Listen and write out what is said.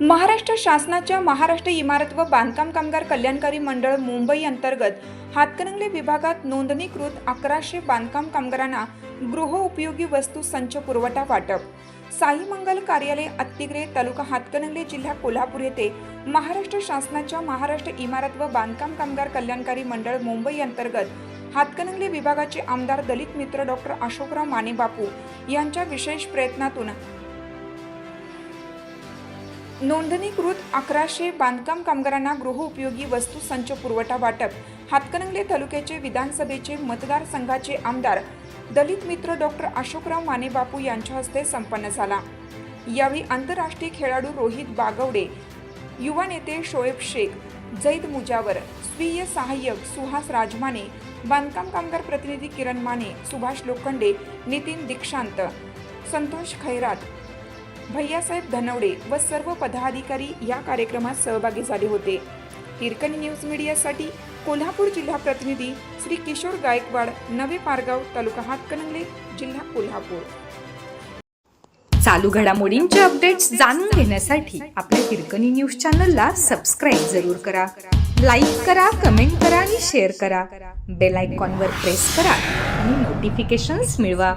महाराष्ट्र शासनाच्या महाराष्ट्र इमारत व बांधकाम कामगार कल्याणकारी मंडळ मुंबई अंतर्गत हातकणंगले विभागात नोंदणीकृत 1100 बांधकाम कामगारांना गृहोपयोगी वस्तू संच पुरवठा वाटप. साई मंगल कार्यालय अत्तिग्रे तालुका हातकणंगले जिल्हा कोल्हापूर येथे महाराष्ट्र शासनाच्या महाराष्ट्र इमारत व बांधकाम कामगार कल्याणकारी मंडळ मुंबई अंतर्गत हातकणंगले विभागाचे आमदार दलित मित्र डॉक्टर अशोकराव माने बापू यांच्या विशेष प्रयत्नातून नोंदणीकृत 1100 बांधकाम कामगारांना गृहोपयोगी वस्तू संच पुरवठा वाटप हातकणंगले तालुक्याचे विधानसभेचे मतदारसंघाचे आमदार दलित मित्र डॉक्टर अशोकराव माने बापू यांच्या हस्ते संपन्न झाला. यावेळी आंतरराष्ट्रीय खेळाडू रोहित बागवडे, युवा नेते शोएब शेख, जैद मुजावर, स्वीय सहाय्यक सुहास राजमाने, बांधकाम कामगार प्रतिनिधी किरण माने, सुभाष लोखंडे, नितीन दीक्षांत, संतोष खैरात, भैयासाहेब धनवडे व सर्व पदाधिकारी या कार्यक्रमात सहभागी झाले होते. हिरकणी न्यूज मीडियासाठी कोल्हापूर जिल्हा प्रतिनिधी श्री किशोर गायकवाड, नवे पारगाव, तालुका हातकणंगले, जिल्हा कोल्हापूर. चालू घडामोडींचे अपडेट्स जाणून घेण्यासाठी आपल्या हिरकणी न्यूज चॅनलला सबस्क्राईब जरूर करा. लाईक करा, कमेंट करा आणि शेअर करा. बेल आयकॉनवर प्रेस करा आणि नोटिफिकेशन्स मिळवा.